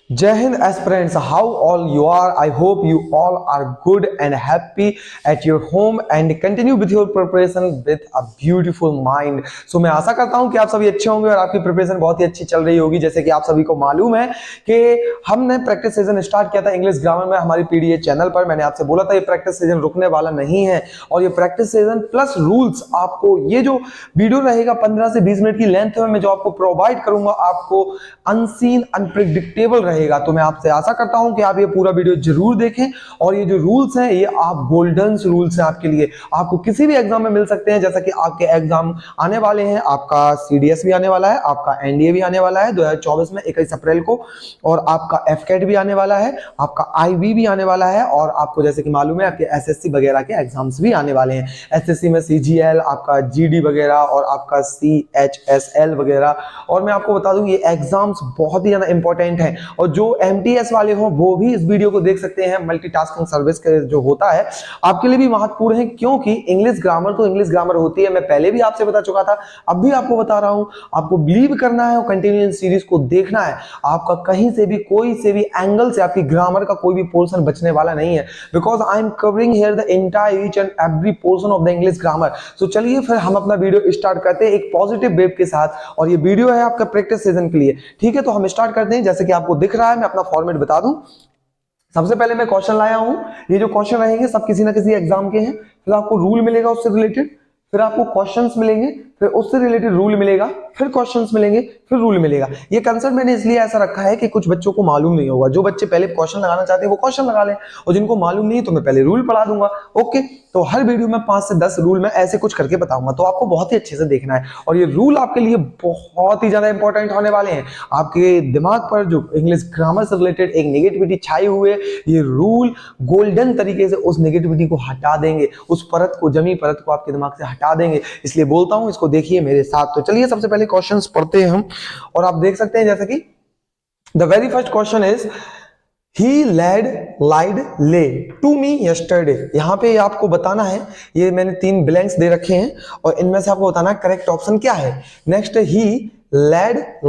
Jai Hind aspirants, how all you are? I hope you all are good and happy at your home and continue with your preparation with a beautiful mind. So मैं आशा करता हूं कि आप सभी अच्छे होंगे और आपकी प्रिपरेशन बहुत ही अच्छी चल रही होगी। जैसे कि आप सभी को मालूम है कि हमने प्रैक्टिस सीजन स्टार्ट किया था इंग्लिश ग्रामर में हमारी पीडीए चैनल पर। मैंने आपसे बोला था ये प्रैक्टिस सीजन रुकने वाला नहीं है और ये प्रैक्टिस सीजन प्लस रूल्स आपको ये जो वीडियो रहेगा 15 से 20 मिनट की लेंथ में मैं जो आपको प्रोवाइड करूंगा आपको अनसीन अनप्रिडिक्टेबल रहेगा। तो मैं आपसे आशा करता हूं कि आप ये पूरा वीडियो जरूर देखें और ये जो रूल्स हैं ये आप गोल्डन रूल्स हैं आपके लिए, आपको किसी भी एग्जाम में मिल सकते हैं। जैसा कि आपके एग्जाम आने वाले हैं, आपका सीडीएस भी आने वाला है, आपका एनडीए भी आने वाला है 2024 में 21 अप्रैल को, और आपका एफकेट भी आने वाला है, आपका आईबी भी आने वाला है, और आपको जैसे कि मालूम है आपके एसएससी वगैरह के एग्जाम्स भी आने वाले हैं। एसएससी में सीजीएल, आपका जीडी वगैरह और आपका सीएचएसएल वगैरह। और मैं आपको बता दूं ये एग्जाम्स बहुत ही ज्यादा इंपॉर्टेंट हैं और जो एमटीएस वाले हो वो भी इस वीडियो को देख सकते हैं। मल्टीटास्किंग सर्विस के जो होता है आपके लिए भी महत्वपूर्ण है, क्योंकि इंग्लिश ग्रामर तो इंग्लिश ग्रामर होती है। मैं पहले भी आपसे बता चुका था, अब भी आपको बता रहा हूं। आपको बिलीव करना है और कंटिन्यू सीरीज को देखना है। आपका कहीं से भी कोई से भी एंगल से आपकी ग्रामर का कोई भी पोर्शन बचने वाला नहीं है, because I am covering here the entire each and every portion of the English grammar. So चलिए फिर हम अपना वीडियो स्टार्ट करते हैं एक पॉजिटिव वेव के साथ, और ये वीडियो है आपका प्रैक्टिस सीजन के लिए। ठीक है, तो हम स्टार्ट करते हैं। जैसे कि आपको दिख रहा है, मैं अपना फॉर्मेट बता दूं। सबसे पहले मैं क्वेश्चन लाया हूं, ये जो क्वेश्चन रहेंगे सब किसी ना किसी एग्जाम के हैं। फिर आपको रूल मिलेगा उससे रिलेटेड, फिर आपको क्वेश्चंस मिलेंगे, फिर उससे रिलेटेड रूल मिलेगा, फिर क्वेश्चंस मिलेंगे, फिर रूल मिलेगा। ये कंसेप्ट मैंने इसलिए ऐसा रखा है कि कुछ बच्चों को मालूम नहीं होगा। जो बच्चे पहले क्वेश्चन लगाना चाहते हैं वो क्वेश्चन लगा लें, और जिनको मालूम नहीं तो मैं पहले रूल पढ़ा दूंगा। ओके, तो हर वीडियो में 5 से 10 रूल मैं ऐसे कुछ करके बताऊंगा, तो आपको बहुत ही अच्छे से देखना है। और ये रूल आपके लिए बहुत ही ज्यादा इंपॉर्टेंट होने वाले हैं। आपके दिमाग पर जो इंग्लिश ग्रामर से रिलेटेड एक नेगेटिविटी छाई हुई है, ये रूल गोल्डन तरीके से उस नेगेटिविटी को हटा देंगे, उस परत को, जमी परत को आपके दिमाग से हटा देंगे। इसलिए बोलता हूं इसको देखिए मेरे साथ। तो चलिए सबसे पहले क्वेश्चंस पढ़ते हैं हम, और आप देख सकते हैं जैसे कि the very first question is He lied lay to me yesterday। यहाँ पे आपको बताना है, ये मैंने 3 ब्लैंक्स दे रखे हैं और इनमें से आपको बताना है करेक्ट ऑप्शन क्या है। Next, he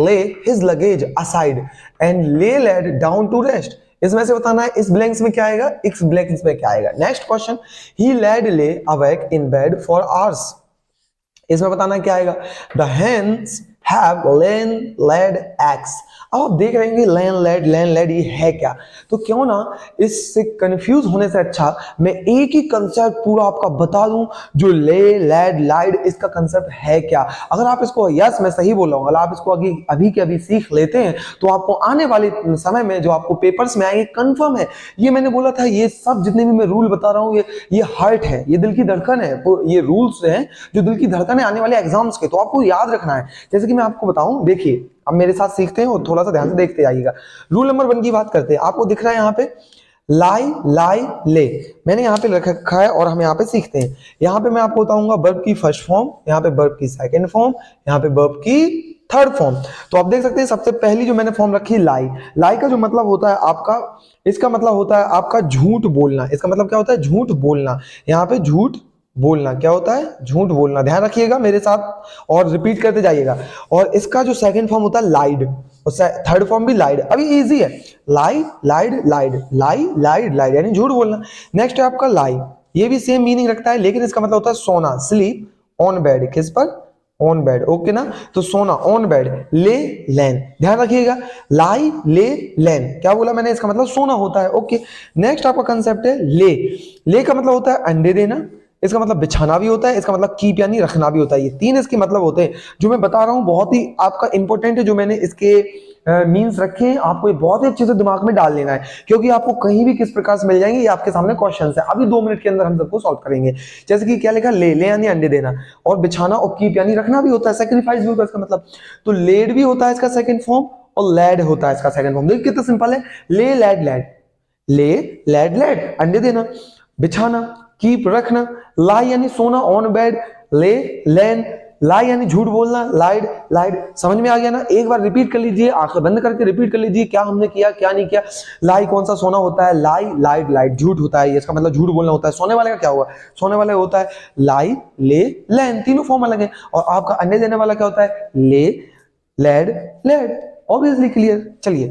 lay his luggage aside and laid down to rest। इसमें से बताना है इस ब्लैंक्स में क्या आएगा, इस ब्लैंक्स में क्या आएगा। Next question, he lay awake in bed for hours। इसमें बताना क्या आएगा, the hens have laid eggs। अब आप देख रहे हैं लैंड लेड ये है क्या, तो क्यों ना इससे कंफ्यूज होने से अच्छा मैं एक ही कंसेप्ट पूरा आपका बता दूं, जो लैड लाइड इसका कंसेप्ट है क्या। अगर आप इसको, यस मैं सही बोल रहा हूं, अगर आप इसको अभी के अभी सीख लेते हैं तो आपको आने वाले समय में जो आपको पेपर्स में आएंगे कंफर्म है। ये मैंने बोला था, ये सब जितने भी मैं रूल बता रहा हूं ये हार्ट है, ये दिल की धड़कन है। तो ये रूल्स हैं जो दिल की धड़कन है आने वाले एग्जाम्स के, तो आपको याद रखना है। जैसे कि मैं आपको बताऊं, देखिए अब मेरे साथ सीखते हैं और थोड़ा सा ध्यान से देखते आइएगा। रूल नंबर 1 की बात करते हैं। आपको दिख रहा है यहाँ पे लाई ले, मैंने यहाँ पे रखा है और हम यहाँ पे सीखते हैं। यहाँ पे मैं आपको बताऊंगा वर्ब की फर्स्ट फॉर्म, यहाँ पे वर्ब की सेकंड फॉर्म, यहाँ पे वर्ब की थर्ड फॉर्म। तो आप देख सकते हैं सबसे पहली जो मैंने फॉर्म रखी लाई का जो मतलब होता है आपका, इसका मतलब होता है आपका झूठ बोलना। इसका मतलब क्या होता है, झूठ बोलना। यहाँ पे झूठ बोलना क्या होता है, झूठ बोलना। ध्यान रखिएगा मेरे साथ और रिपीट करते जाइएगा। और इसका जो सेकंड फॉर्म होता है लाइड, और थर्ड फॉर्म भी लाइड। अभी इजी है, लाइड यानी झूठ बोलना। नेक्स्ट है आपका लाई, ये भी सेम मीनिंग रखता है, लेकिन इसका मतलब होता है सोना, स्लीप ऑन बेड। किस पर, ऑन बेड। ओके ना, तो सोना ऑन बेड। ले लैन, ध्यान रखिएगा, लाई ले लैन क्या बोला मैंने, इसका मतलब सोना होता है। ओके, नेक्स्ट आपका कंसेप्ट है ले का मतलब होता है अंडे देना, इसका मतलब बिछाना भी होता है, इसका मतलब कीप यानी रखना भी होता है। ये 3 इसके मतलब होते हैं। जो मैं बता रहा हूं बहुत ही आपका इंपॉर्टेंट है, जो मैंने इसके मीन्स रखे हैं, आपको ये बहुत ही अच्छे से दिमाग में डाल लेना है, क्योंकि आपको कहीं भी किस प्रकार से मिल जाएंगे। ये आपके सामने क्वेश्चन है, अभी 2 मिनट के अंदर हम सबको सॉल्व करेंगे। जैसे कि क्या लिखा, ले यानी अंडे देना, और बिछाना और कीप यानी रखना भी होता है, सेक्रीफाइस भी होता है इसका मतलब। तो लेड भी होता है इसका सेकंड फॉर्म, और लैड होता है इसका सेकंड फॉर्म। देखिए कितना सिंपल है, ले लैड अंडे देना, बिछाना, कीप रखना, लाई यानी सोना ऑन बेड, ले लैन, लाई यानी झूठ बोलना, लाइड। समझ में आ गया ना। एक बार रिपीट कर लीजिए, आंखें बंद करके रिपीट कर लीजिए, क्या हमने किया क्या नहीं किया। लाई कौन सा सोना होता है, लाइड झूठ होता है, इसका मतलब झूठ बोलना होता है। सोने वाले का क्या हुआ, सोने वाले होता है लाई ले लैन, तीनों फॉर्म अलग है। और आपका अंडे देने वाला क्या होता है, ले लैड, ऑब्वियसली क्लियर। चलिए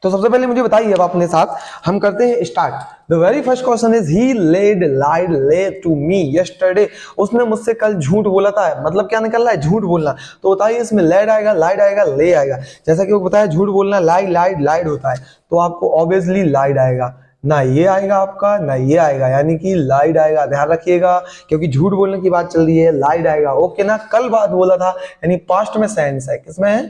तो सबसे पहले मुझे बताइए, अब अपने साथ हम करते हैं start. The very first question is he led lied lay to me yesterday. उसने मुझसे कल झूठ बोला था। मतलब क्या निकल रहा है? झूठ बोलना। तो बताइए इसमें लेड आएगा, लाइड आएगा, ले आएगा। जैसा कि वो बताया झूठ बोलना, लाइड लाइड लाइड होता है, तो आपको ऑब्वियसली लाइड आएगा। ना ये आएगा आपका, ना ये आएगा, यानी कि लाइड आएगा। ध्यान रखिएगा, क्योंकि झूठ बोलने की बात चल रही है, लाइड आएगा। ओके ना, कल बात बोला था, यानी पास्ट में सेंस है। किसमें है?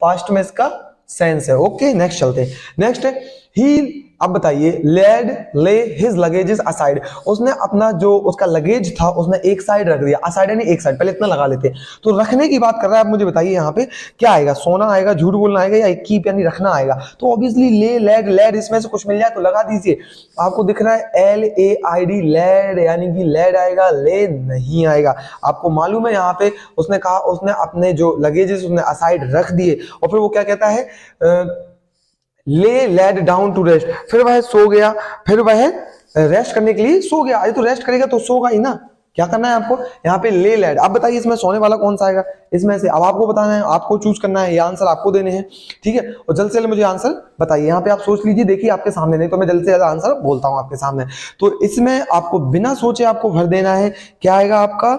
पास्ट में इसका सेंस है। ओके, नेक्स्ट चलते हैं। नेक्स्ट है ही। अब बताइए, लेड ले हिज लगेजेस असाइड। उसने अपना जो उसका लगेज था उसने एक साइड रख दिया। असाइड यानी एक साइड, पहले इतना लगा लेते हैं। तो रखने की बात कर रहा है। अब मुझे बताइए यहाँ पे क्या आएगा? सोना आएगा, झूठ बोलना आएगा, या कीप यानी रखना आएगा? तो ऑब्वियसली ले, लेड, लेड इसमें से कुछ मिल जाए तो लगा दीजिए। आपको दिख रहा है LAID, लेड, यानी कि लेड आएगा, ले नहीं आएगा। आपको मालूम है यहाँ पे उसने कहा उसने अपने जो लगेजेस उसने असाइड रख दिए, और फिर वो क्या कहता है? ले लेड डाउन टू रेस्ट। फिर वह सो गया, फिर वह रेस्ट करने के लिए सो गया। अरे तो रेस्ट करेगा तो सोगा ही ना। क्या करना है आपको यहाँ पे? ले लेड। अब बताइए इसमें सोने वाला कौन सा आएगा इसमें से? अब आपको बताना है, आपको चूज करना है, ये आंसर आपको देने हैं, ठीक है। और जल्द से जल्द मुझे आंसर बताइए। यहाँ पे आप सोच लीजिए, देखिए आपके सामने, नहीं तो मैं जल्द से जल्द आंसर बोलता हूँ आपके सामने। तो इसमें आपको बिना सोचे आपको भर देना है। क्या आएगा आपका?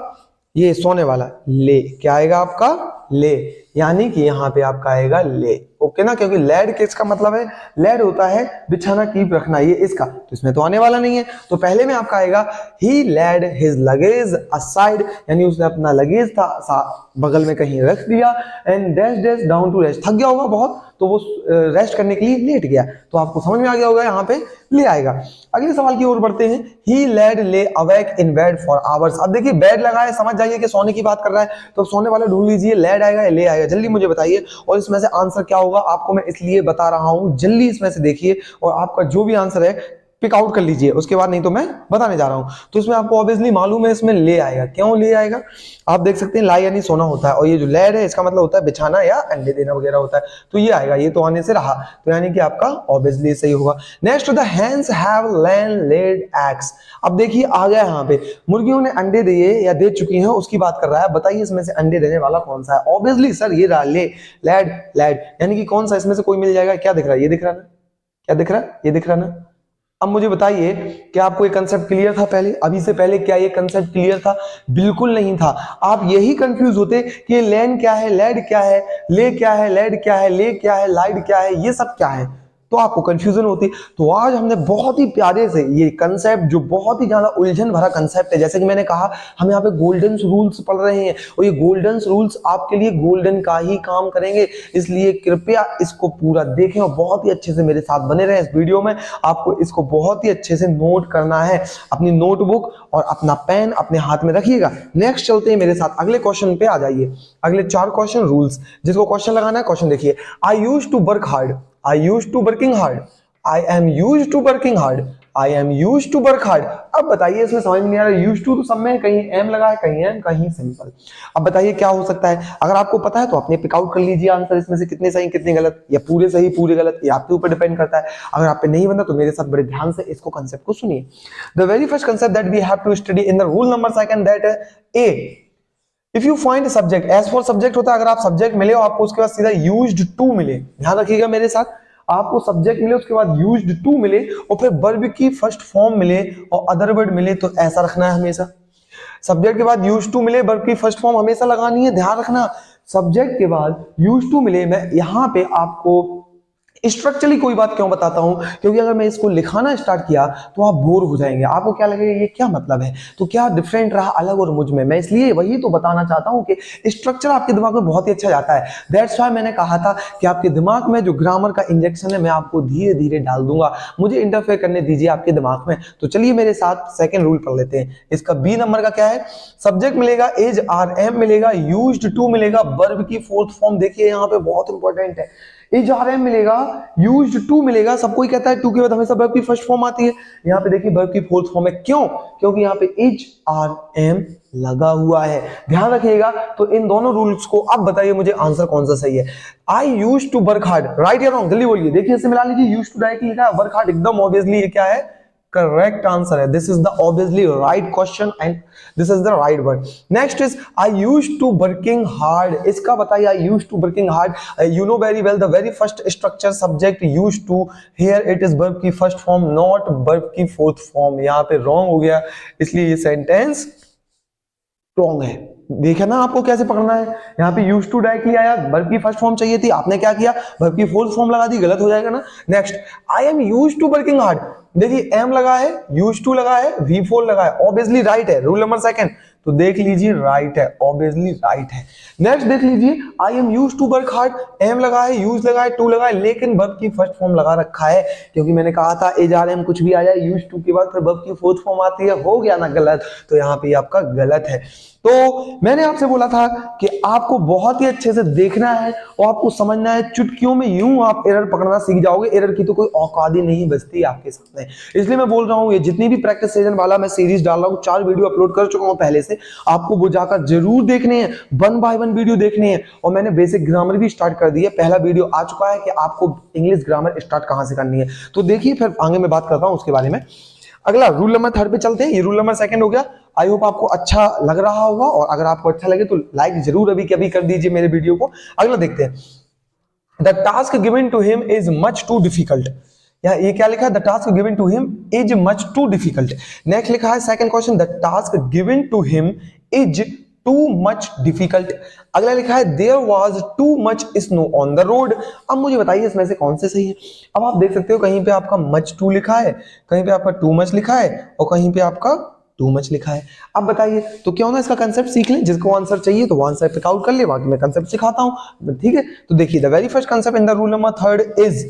ये सोने वाला ले। क्या आएगा आपका? ले, यानी कि यहाँ पे आपका आएगा ले। ओके ना, क्योंकि लेड किसका मतलब है? लेड होता है बिछाना, कीप रखना, ये इसका, तो इसमें तो आने वाला नहीं है। तो पहले में आपका आएगा ही लेड हिज लगेज असाइड, यानी उसने अपना लगेज था बगल में कहीं रख दिया। And dash dash down to rest, थक गया होगा बहुत, तो वो रेस्ट करने के लिए लेट गया। तो आपको समझ में आ गया होगा, यहाँ पे ले आएगा। अगले सवाल की ओर बढ़ते हैं। ही लेड ले awake in bed for hours. अब देखिए बेड लगा है, समझ जाइए कि सोने की बात कर रहा है, तो सोने वाला ढूंढ लीजिए। लेड आएगा या ले आएगा? जल्दी मुझे बताइए। और इसमें से आंसर क्या होगा आपको मैं इसलिए बता रहा हूं, जल्दी इसमें से देखिए, और आपका जो भी आंसर है पिक आउट कर लीजिए, उसके बाद नहीं तो मैं बताने जा रहा हूं। तो इसमें आपको ऑब्वियसली मालूम है इसमें ले आएगा। क्यों ले आएगा? आप देख सकते हैं लाई यानी सोना होता है, और ये जो लेड है इसका मतलब होता है बिछाना या अंडे देना वगैरह होता है। तो ये आएगा, ये तो आने से रहा, तो यानी कि आपका ऑब्वियसली सही होगा। Next, the hens have laid eggs. अब देखिए आ गया यहाँ पे, मुर्गियों ने अंडे दिए या दे चुकी हैं, उसकी बात कर रहा है। बताइए इसमें से अंडे देने वाला कौन सा है? ऑब्वियसली सर ये रहा ले, लेड, लेड, यानी कि कौन सा इसमें से कोई मिल जाएगा। क्या दिख रहा है? ये दिख रहा है ना? क्या दिख रहा है? ये दिख रहा है ना? अब मुझे बताइए, क्या आपको ये कंसेप्ट क्लियर था पहले? अभी से पहले क्या ये कंसेप्ट क्लियर था? बिल्कुल नहीं था। आप यही कंफ्यूज होते कि लैंड क्या है, लेड क्या है, ले क्या है, लेड क्या है, ले क्या है, लाइड क्या है, ये सब क्या है, तो आपको कंफ्यूजन होती। तो आज हमने बहुत ही प्यारे से ये कंसेप्ट, जो बहुत ही ज्यादा उलझन भरा कंसेप्ट है, जैसे कि मैंने कहा हम यहाँ पे गोल्डन रूल्स पढ़ रहे हैं, और ये गोल्डन रूल्स आपके लिए गोल्डन का ही काम करेंगे। इसलिए कृपया इसको पूरा देखें और बहुत ही अच्छे से मेरे साथ बने रहें इस वीडियो में। आपको इसको बहुत ही अच्छे से नोट करना है। अपनी नोटबुक और अपना पेन अपने हाथ में रखिएगा। नेक्स्ट चलते हैं मेरे साथ, अगले क्वेश्चन पे आ जाइए। अगले 4 क्वेश्चन रूल्स, जिसको क्वेश्चन लगाना है, क्वेश्चन देखिए। I used to work hard, I used to working hard, I am used to working hard, I am used to work hard। अब बताइए इसमें समझ में नहीं आ रहा, used to तो सब में कहीं एम लगा है, कहीं एम, कहीं सिंपल। अब बताइए क्या हो सकता है? अगर आपको पता है तो अपने पिक आउट कर लीजिए आंसर, इसमें से कितने सही कितने गलत, या पूरे सही पूरे गलत, ये आपके ऊपर डिपेंड करता है। अगर आप पे नहीं बना तो मेरे साथ बड़े ध्यान से इसको कंसेप्ट को सुनिए। The very first concept that we have to study in the rule number second, that a, if you find subject, as for subject होता है, अगर आप सब्जेक्ट मिले और आपको उसके बाद सीधा यूज्ड टू मिले, ध्यान रखिएगा मेरे साथ, आपको सब्जेक्ट मिले उसके बाद यूज्ड टू मिले और फिर वर्ब की फर्स्ट फॉर्म मिले और अदर वर्ड मिले, तो ऐसा रखना है हमेशा। सब्जेक्ट के बाद यूज्ड टू मिले, वर्ब की फर्स्ट फॉर्म हमेशा लगानी है, ध्यान रखना। सब्जेक्ट के बाद यूज्ड टू मिले, मैं यहां पे आपको स्ट्रक्चरली कोई बात क्यों बताता हूं, क्योंकि अगर मैं इसको लिखाना स्टार्ट किया तो आप बोर हो जाएंगे, आपको क्या लगेगा ये क्या मतलब है, तो क्या डिफरेंट रहा अलग और मुझ में। मैं इसलिए वही तो बताना चाहता हूं कि स्ट्रक्चर आपके दिमाग में बहुत ही अच्छा जाता है। दैट्स व्हाई मैंने कहा था कि आपके दिमाग में जो ग्रामर का इंजेक्शन है मैं आपको धीरे धीरे डाल दूंगा, मुझे इंटरफेयर करने दीजिए आपके दिमाग में। तो चलिए मेरे साथ सेकेंड रूल पढ़ लेते हैं। इसका बी नंबर का क्या है? सब्जेक्ट मिलेगा एज आर एम मिलेगा, यूज्ड टू मिलेगा, वर्ब की फोर्थ फॉर्म देखिए यहाँ पे बहुत इंपॉर्टेंट है, एज आर एम मिलेगा, यूज्ड टू मिलेगा। सबको ही कहता है टू के बाद हमेशा वर्ब की फर्स्ट फॉर्म आती है, यहाँ पे देखिए वर्ब की फोर्थ फॉर्म है। क्यों? क्योंकि यहाँ पे एज आर एम लगा हुआ है, ध्यान रखिएगा। तो इन दोनों रूल्स को अब बताइए मुझे आंसर कौन सा सही है। I used to work hard, right या रॉन्ग, जल्दी बोलिए। देखिए इसे मिला लीजिए, यूज्ड टू डायरेक्टली लिखा है, वर्क हार्ड एकदम ऑब्वियसली ये क्या है? करेक्ट आंसर है। This is the obviously right question and this is the right word. Next is I use to working hard. इसका बताइए, I use to working hard, you know very well the very first structure subject use to, here it is verb की first form not verb की fourth form. यहाँ पे wrong हो गया, इसलिए ये सेंटेंस रॉन्ग है। देखा ना आपको कैसे पकड़ना है। यहाँ पे यूज टू डायरेक्टली आया, वर्ब की फर्स्ट फॉर्म चाहिए थी, आपने क्या किया, वर्ब की फोर्थ फॉर्म लगा दी, गलत हो जाएगा ना। Next, I am use to working hard. देखिए एम लगा है, यूज टू लगा है, V4 लगा है, ऑब्वियसली राइट है। रूल नंबर सेकंड, तो देख लीजिए राइट है, ऑब्वियसली राइट है। नेक्स्ट देख लीजिए, I am use to work hard, am लगा है, यूज लगा है, टू लगा है, लेकिन वर्ब की फर्स्ट फॉर्म लगा रखा है, क्योंकि मैंने कहा था एज आर एम कुछ भी आ जाए यूज टू के बाद फिर वर्ब की फोर्थ फॉर्म आती है, हो गया ना गलत, तो यहाँ पे आपका गलत है। तो मैंने आपसे बोला था कि आपको बहुत ही अच्छे से देखना है और आपको समझना है, चुटकियों में यूं आप एरर पकड़ना सीख जाओगे। एरर की तो कोई औकात ही नहीं बचती आपके सामने, इसलिए मैं बोल रहा हूं ये जितनी भी प्रैक्टिस सेशन वाला मैं सीरीज डाल रहा हूं, 4 वीडियो अपलोड कर चुका हूं पहले से, आपको वो जाकर जरूर देखने हैं, 1 बाय 1 वीडियो देखने हैं। और मैंने बेसिक ग्रामर भी स्टार्ट कर दी है, पहला वीडियो आ चुका है कि आपको इंग्लिश ग्रामर स्टार्ट कहां से करनी है, तो देखिए फिर आगे मैं बात करता हूं उसके बारे में। अगला रूल नंबर 3 पे चलते हैं, ये रूल नंबर 2 हो गया। आई होप आपको अच्छा लग रहा होगा, और अगर आपको अच्छा लगे तो लाइक जरूर अभी के अभी कर दीजिए मेरे वीडियो को। अगला देखते हैं, the task given to him is much too difficult. ये क्या लिखा है, the task given to him is much too difficult. Next लिखा है second question, the task given to him is too much difficult. अगला लिखा है there was too much snow on the road. अब मुझे बताइए इसमें से कौन से सही है। अब आप देख सकते हो कहीं पे आपका मच टू लिखा है, कहीं पे आपका टू मच लिखा है, और कहीं पे आपका टू मच लिखा है। अब बताइए, तो क्यों ना इसका कंसेप्ट सीख लें, जिसको आंसर चाहिए तो वो आंसर पिक आउट कर ले, बाकी मैं कंसेप्ट सिखाता हूं, ठीक है। तो देखिए the very first concept in the rule number 3 is,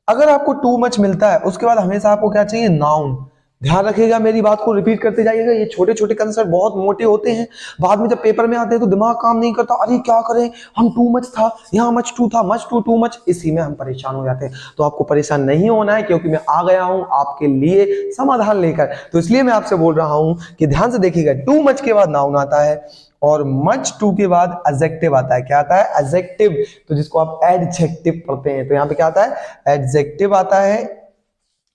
अगर आपको टू मच मिलता है उसके बाद हमेशा आपको क्या चाहिए, नाउन। ध्यान रखिएगा, मेरी बात को रिपीट करते जाइएगा, ये छोटे छोटे कंसेप्ट बहुत मोटे होते हैं, बाद में जब पेपर में आते हैं तो दिमाग काम नहीं करता, अरे क्या करें, हम टू मच था, यहाँ मच टू था, मच टू टू मच, इसी में हम परेशान हो जाते हैं। तो आपको परेशान नहीं होना है, क्योंकि मैं आ गया हूं आपके लिए समाधान लेकर। तो इसलिए मैं आपसे बोल रहा हूं कि ध्यान से देखिएगा, टू मच के बाद नाउन आता है, और मच टू के बाद एडजेक्टिव आता है। क्या आता है, एडजेक्टिव, तो जिसको आप एडजेक्टिव पढ़ते हैं, तो यहाँ पे क्या आता है, एडजेक्टिव आता है,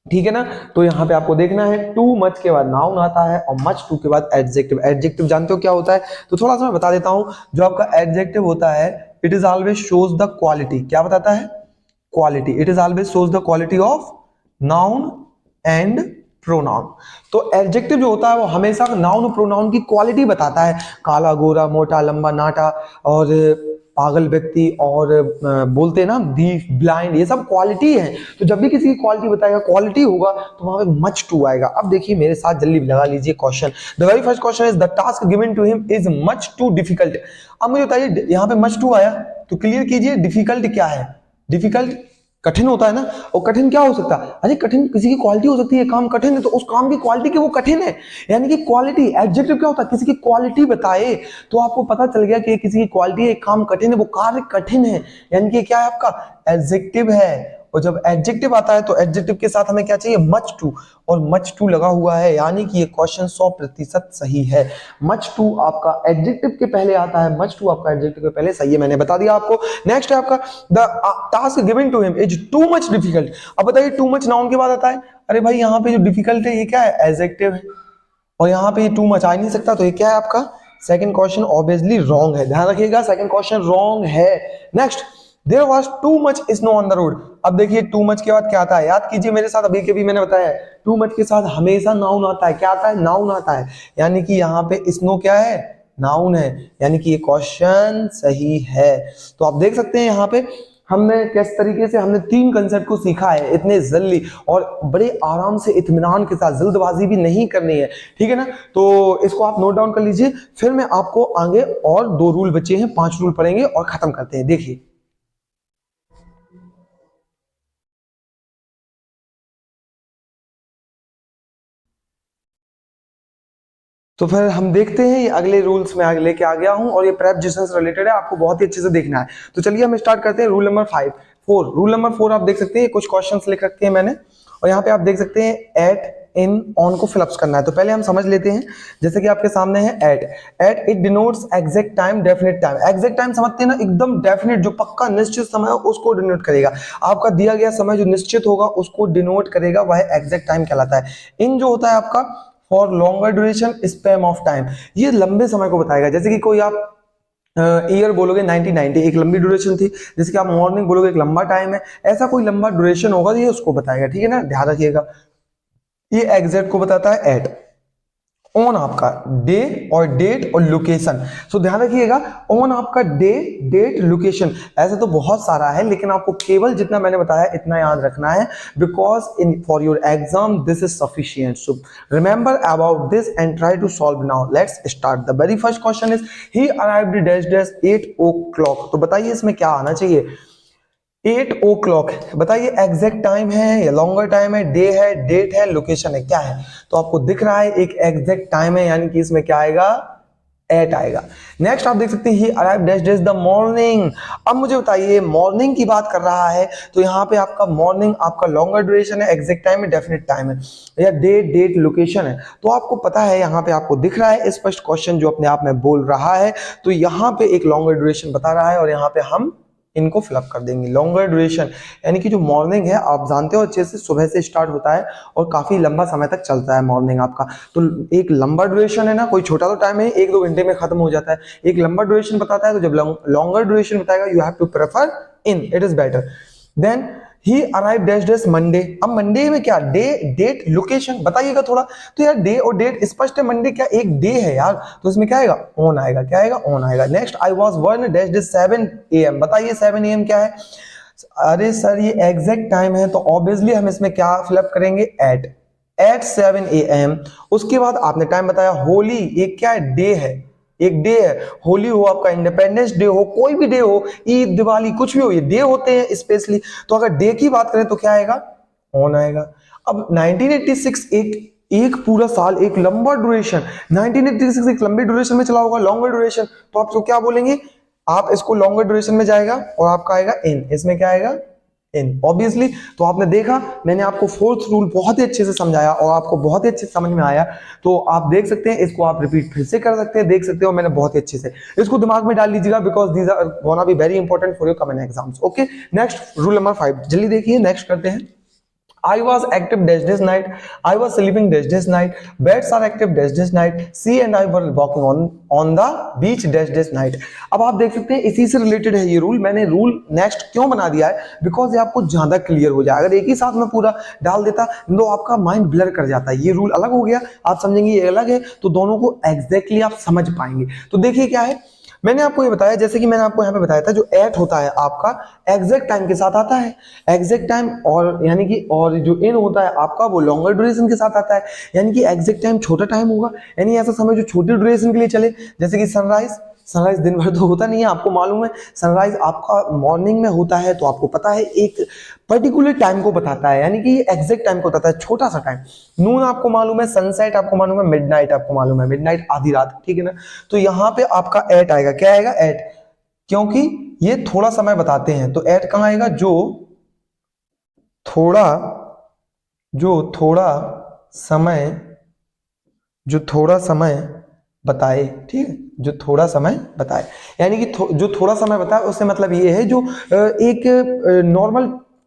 ठीक है ना। तो यहाँ पे आपको देखना है, टू मच के बाद नाउन आता है और मच टू के बाद एडजेक्टिव। एडजेक्टिव जानते हो क्या होता है, तो थोड़ा सा मैं बता देता हूं। जो आपका एडजेक्टिव होता है, it is always shows the quality. क्या बताता है, quality. It is always shows the quality of noun and pronoun. तो एडजेक्टिव जो होता है वो हमेशा नाउन और प्रोनाउन की क्वालिटी बताता है, काला गोरा मोटा लंबा नाटा और पागल व्यक्ति और बोलते हैं ना दी ब्लाइंड, ये सब क्वालिटी है। तो जब भी किसी की क्वालिटी बताएगा, क्वालिटी होगा, तो वहां पे मच टू आएगा। अब देखिए मेरे साथ जल्दी लगा लीजिए question. The very first question is the task given to him is much too difficult. अब मुझे बताइए, यहाँ पे मच टू आया तो क्लियर कीजिए डिफिकल्ट क्या है। डिफिकल्ट कठिन होता है ना, और कठिन क्या हो सकता है, अरे कठिन किसी की क्वालिटी हो सकती है, काम कठिन है तो उस काम की क्वालिटी के वो कठिन है, यानी कि क्वालिटी। एडजेक्टिव क्या होता है, किसी की क्वालिटी बताए, तो आपको पता चल गया कि किसी की क्वालिटी है, काम कठिन है, वो कार्य कठिन है, यानी कि क्या है आपका एडजेक्टिव है। और जब एडजेक्टिव आता है तो एडजेक्टिव के साथ हमें क्या चाहिए, मच टू, और मच टू लगा हुआ है, यानी कि ये क्वेश्चन 100% सही है। मच टू आपका एडजेक्टिव के पहले आता है, मच टू आपका एडजेक्टिव के पहले सही है, मैंने बता दिया आपको। नेक्स्ट है आपका, the task given to him is too much difficult. अब बताइए, टू मच नाउन के बाद आता है, अरे भाई यहाँ पे जो डिफिकल्ट है ये क्या है, एडजेक्टिव है, और यहाँ पे टू मच आ ही नहीं सकता, तो ये क्या है आपका सेकंड क्वेश्चन ऑब्वियसली रॉन्ग है। ध्यान रखिएगा, सेकंड क्वेश्चन रॉन्ग है। Next, there was too much snow on the road. अब देखिए टू मच के बाद क्या आता है, याद कीजिए मेरे साथ, अभी के भी मैंने बताया है, टू मच के साथ हमेशा नाउन आता है। क्या आता है, नाउन आता है, यानी कि यहाँ पे स्नो क्या है, नाउन है, यानी कि ये क्वेश्चन सही है। तो आप देख सकते हैं यहाँ पे हमने किस तरीके से हमने 3 कंसेप्ट को सीखा है इतने जल्दी, और बड़े आराम से इत्मीनान के साथ, जल्दबाजी भी नहीं करनी है, ठीक है ना। तो इसको आप नोट डाउन कर लीजिए, फिर मैं आपको आगे और 2 रूल बचे हैं, 5 रूल पढ़ेंगे और खत्म करते हैं। देखिए तो फिर हम देखते हैं, ये अगले रूल्स में आगे लेके आ गया हूं, और ये प्रेप जिससे रिलेटेड है, आपको बहुत ही अच्छे से देखना है। तो चलिए हम स्टार्ट करते हैं रूल नंबर 5। 4, रूल नंबर 4 आप देख सकते हैं, कुछ क्वेश्चंस लिख रखे हैं मैंने और यहाँ पे आप देख सकते हैं एट, इन, ऑन को फिलअप करना है। तो पहले हम समझ लेते हैं, जैसे कि आपके सामने है at it denotes exact time, definite time. Exact time समझते हैं ना, एकदम डेफिनेट, जो पक्का निश्चित समय है उसको डिनोट करेगा। आपका दिया गया समय जो निश्चित होगा उसको डिनोट करेगा, वह एग्जैक्ट टाइम कहलाता है। इन जो होता है आपका for longer duration span of time, ये लंबे समय को बताएगा। जैसे कि कोई आप ईयर बोलोगे 1990, एक लंबी ड्यूरेशन थी। जैसे कि आप मॉर्निंग बोलोगे एक लंबा टाइम है, ऐसा कोई लंबा ड्यूरेशन होगा तो ये उसको बताएगा, ठीक है ना, ध्यान रखिएगा। ये एग्जैक्ट को बताता है एट। ऑन आपका डे और डेट और लोकेशन, सो ध्यान रखिएगा, ऑन आपका डे, डेट, लोकेशन। ऐसे तो बहुत सारा है लेकिन आपको केवल जितना मैंने बताया इतना याद रखना है, because in for your exam this is sufficient. So remember about this and try to solve now. Let's start. The very first question is he arrived dash dash 8 o'clock। तो बताइए इसमें क्या आना चाहिए। 8 o'clock, बताइए एग्जैक्ट टाइम है या longer time है, डे है, डेट है, लोकेशन है, क्या है। तो आपको दिख रहा है एक एग्जैक्ट टाइम है, यानी कि इसमें क्या आएगा, एट आएगा। नेक्स्ट आप देख सकते हैं he arrive dash dash the morning. अब मुझे बताइए मॉर्निंग की बात कर रहा है तो यहाँ पे आपका मॉर्निंग आपका लॉन्गर ड्यूरेशन है, एग्जैक्ट टाइम है, डेफिनेट टाइम है, या डे, डेट, लोकेशन है। तो आपको पता है, यहाँ पे आपको दिख रहा है स्पष्ट क्वेश्चन जो अपने आप में बोल रहा है। तो यहाँ पे एक लॉन्गर ड्यूरेशन बता रहा है और यहाँ पे हम इनको फिलअप कर देंगे। लॉन्गर ड्यूरेशन यानी कि जो मॉर्निंग है आप जानते हो अच्छे से, सुबह से स्टार्ट होता है और काफी लंबा समय तक चलता है मॉर्निंग आपका। तो एक लंबा ड्यूरेशन है ना, कोई छोटा तो टाइम है 1-2 घंटे में खत्म हो जाता है, एक लंबा ड्यूरेशन बताता है। तो जब लॉन्गर ड्यूरेशन बताएगा you have to prefer in, it is better. Then he arrive dash dash Monday. अब मंडे में क्या, डे, डेट, लोकेशन बताइएगा थोड़ा। तो यार डे और डेट स्पष्ट है, मंडे क्या एक डे है यार, तो इसमें क्या आएगा, ऑन आएगा। क्या आएगा, ऑन आएगा। Next I was one dash dash 7 AM। बताइए 7 AM क्या है। अरे सर ये एग्जैक्ट टाइम है तो ऑब्वियसली हम इसमें क्या फिलअप करेंगे, एट 7 AM। उसके बाद आपने टाइम बताया होली, एक क्या है, डे है, एक डे है। होली हो, आपका इंडिपेंडेंस डे हो, कोई भी डे हो, ईद, दिवाली, कुछ भी हो, ये डे होते हैं स्पेशली। तो अगर डे की बात करें तो क्या आएगा, ऑन आएगा। अब 1986 एक पूरा साल, एक लंबा ड्यूरेशन, 1986 एक लंबी ड्यूरेशन में चला होगा, लॉन्गर ड्यूरेशन। तो आप तो क्या बोलेंगे, आप इसको लॉन्गर ड्यूरेशन में जाएगा और आपका आएगा इन, इसमें क्या आएगा, इन ऑब्वियसली। तो आपने देखा मैंने आपको फोर्थ रूल बहुत ही अच्छे से समझाया और आपको बहुत ही अच्छे से समझ में आया। तो आप देख सकते हैं, इसको आप रिपीट फिर से कर सकते हैं, देख सकते हो मैंने बहुत ही अच्छे से इसको दिमाग में डाल लीजिएगा, because these are gonna be very important for your coming exams. Okay, next rule number 5 जल्दी देखिए, नेक्स्ट करते हैं। I was active dash dash night. I was sleeping dash dash night. Birds are active dash dash night. She and I were walking on the beach dash dash night. अब आप देख सकते हैं इसी से रिलेटेड है ये रूल। मैंने रूल नेक्स्ट क्यों बना दिया है, बिकॉज ये आपको ज्यादा क्लियर हो जाए। अगर एक ही साथ में पूरा डाल देता तो आपका माइंड ब्लर कर जाता है। ये रूल अलग हो गया, आप समझेंगे ये अलग है, तो दोनों को एग्जैक्टली आप समझ पाएंगे। तो देखिए क्या है, मैंने आपको ये बताया, जैसे कि मैंने आपको यहाँ पे बताया था, जो एट होता है आपका एग्जैक्ट टाइम के साथ आता है, एग्जैक्ट टाइम, और यानी कि और जो इन होता है आपका वो लॉन्गर ड्यूरेशन के साथ आता है, यानी कि एग्जैक्ट टाइम छोटा टाइम होगा, यानी ऐसा समय जो छोटी ड्यूरेशन के लिए चले। जैसे कि सनराइज, सनराइज दिन भर तो होता नहीं है, आपको मालूम है। सनराइज आपका मॉर्निंग में होता है तो आपको पता है एक पर्टिकुलर टाइम को बताता है, यानी कि ये एग्जैक्ट टाइम को बताता है, छोटा सा टाइम। नून आपको मालूम है, सनसेट आपको मालूम है, मिडनाइट आपको मालूम है, मिडनाइट आधी रात, ठीक है ना। तो यहाँ पे आपका एट आएगा, क्या आएगा, एट, क्योंकि ये थोड़ा समय बताते हैं। तो एट कहाँ आएगा, थोड़ा जो थोड़ा समय जो थोड़ा समय बताए, ठीक है, जो थोड़ा समय बताए, यानी कि जो थोड़ा समय बताए उससे मतलब ये है जो एक नॉर्मल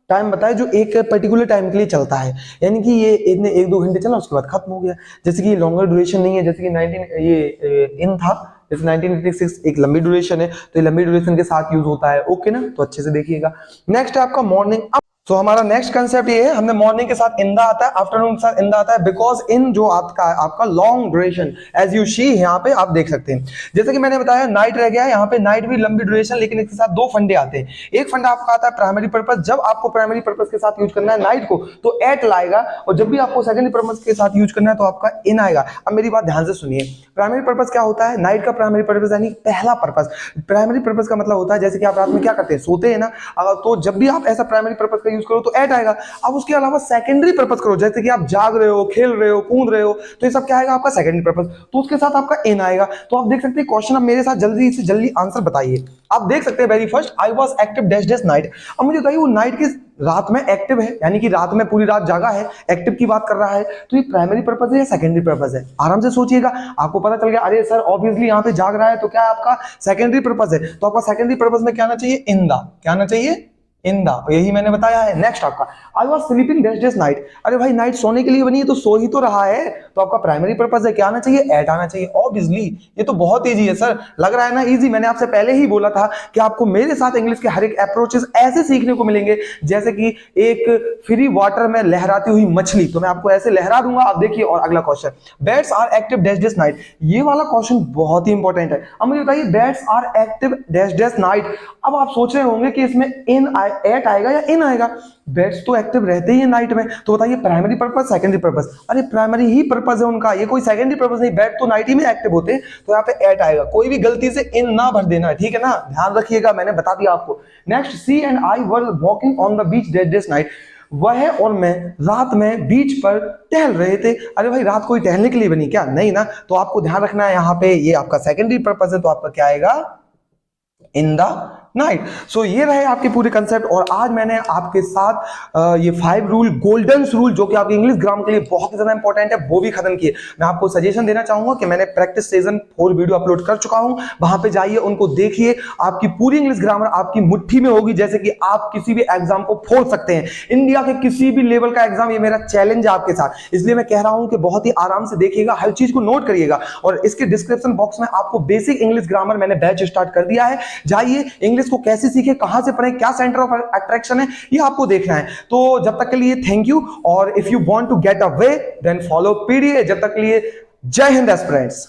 टाइम बताए जो एक पर्टिकुलर टाइम के लिए चलता है, यानी कि ये इतने 1-2 घंटे चला उसके बाद खत्म हो गया। जैसे कि लॉन्गर ड्यूरेशन नहीं है, जैसे कि 19 ये इन था, जैसे 1986 एक लंबी ड्यूरेशन है, तो ये लंबी ड्यूरेशन के साथ यूज होता है। ओके ना, तो अच्छे से देखिएगा। नेक्स्ट है आपका मॉर्निंग। तो हमारा नेक्स्ट कंसेप्ट ये है, हमने मॉर्निंग के साथ इंदा आता है, आफ्टरनून के साथ इंदा आता है, बिकॉज इन जो आपका long duration, as you see यहाँ पे आप देख सकते हैं। जैसे कि मैंने बताया नाइट रह गया है, यहाँ पे नाइट भी लंबी ड्यूरेशन, लेकिन इसके साथ 2 फंडे आते हैं। एक फंडा आपका आता है प्राइमरी पर्पस, जब आपको प्राइमरी पर्पस के साथ यूज करना है नाइट को तो एट लाएगा, और जब भी आपको सेकेंडरी पर्पस के साथ यूज करना है तो आपका इन आएगा। अब मेरी बात ध्यान से सुनिए, प्राइमरी पर्पस क्या होता है, नाइट का प्राइमरी पर्पस यानी पहला पर्पस। प्राइमरी पर्पस का मतलब होता है जैसे कि आप रात में क्या करते हैं, सोते हैं ना, तो जब भी आप ऐसा प्राइमरी पर्पस का यूज करो तो एट आएगा। अब उसके अलावा सेकेंडरी पर्पस करो, जैसे कि आप जाग रहे हो, खेल रहे हो, कूद रहे हो, तो ये सब क्या आएगा आपका सेकेंडरी पर्पस, तो उसके साथ आपका इन आएगा। तो आप देख सकते हैं क्वेश्चन, अब मेरे साथ जल्दी से जल्दी आंसर बताइए। आप देख सकते हैं very first, I was active dash dash night. अब मुझे बताइए वो नाइट की रात में एक्टिव है, यानी कि रात में पूरी रात जागा है, एक्टिव की बात कर रहा है, तो ये प्राइमरी पर्पस है या सेकेंडरी पर्पस है? आराम से सोचिएगा, आपको पता चल गया अरे सर ऑब्वियसली यहाँ पे जाग रहा है तो क्या है आपका सेकेंडरी पर्पस है, तो आपका सेकेंडरी पर्पस में क्या आना चाहिए? इन द, क्या आना चाहिए? इन द, यही मैंने बताया है। नेक्स्ट आपका, I was sleeping dash dash night. अरे भाई नाइट सोने के लिए बनी है तो सो ही तो रहा है, तो आपका प्राइमरी पर्पस है, क्या आना चाहिए? एट आना चाहिए ऑब्वियसली। ये तो बहुत इजी है सर, लग रहा है ना इजी? मैंने आपसे पहले ही बोला था कि आपको मेरे साथ इंग्लिश के हर एक अप्रोचेस ऐसे सीखने को मिलेंगे जैसे कि एक फ्री वाटर में लहराती हुई मछली, तो मैं आपको ऐसे लहरा दूंगा। आप देखिए, और अगला question, bats are active dash dash night. ये वाला क्वेश्चन बहुत ही इंपॉर्टेंट है। अब मुझे बताइए bats are active dash dash night. अब आप सोच रहे होंगे कि इसमें एट आएगा या इन आएगा। बैट्स तो एक्टिव रहते ही है नाइट में, तो बताइए प्राइमरी पर्पस सेकेंडरी पर्पस? अरे प्राइमरी ही पर्पस है उनका, ये कोई सेकेंडरी पर्पस नहीं। बैट तो नाइट ही में एक्टिव होते हैं, तो यहाँ पे एट आएगा। कोई भी गलती से इन ना भर देना, ठीक है ना, ध्यान रखिएगा, मैंने बता दिया आपको। Next, see and I were walking on the beach dash dash night. वह और मैं रात में बीच पर टहल रहे थे। अरे भाई रात कोई टहलने के लिए बनी क्या? नहीं ना, तो आपको ध्यान रखना है यहाँ पे ये आपका सेकेंडरी पर्पस है, तो आपका क्या आएगा? In the night. सो ये रहे आपके पूरे कंसेप्ट, और आज मैंने आपके साथ ये 5 रूल, गोल्डन रूल, जो कि आपके इंग्लिश ग्रामर के लिए बहुत ही ज्यादा इंपॉर्टेंट है, वो भी खत्म किए। मैं आपको सजेशन देना चाहूंगा कि मैंने प्रैक्टिस सीजन 4 वीडियो अपलोड कर चुका हूं, वहां पे जाइए, उनको देखिए। आपकी पूरी इंग्लिश ग्रामर आपकी मुट्ठी में होगी, जैसे कि आप किसी भी एग्जाम को फोड़ सकते हैं। इंडिया के किसी भी लेवल का एग्जाम, ये मेरा चैलेंज है आपके साथ, इसलिए मैं कह रहा हूं कि बहुत ही आराम से देखिएगा, हर चीज को नोट करिएगा। और इसके डिस्क्रिप्शन बॉक्स में आपको बेसिक इंग्लिश ग्रामर मैंने बैच स्टार्ट कर दिया है, जाइए, इंग्लिश को कैसे सीखे, कहां से पढ़े, क्या सेंटर ऑफ अट्रैक्शन है, ये आपको देखना है। तो जब तक के लिए थैंक यू, और if you want to get a way then follow PDA. जब तक के लिए जय हिंद एस्पिरेंट्स।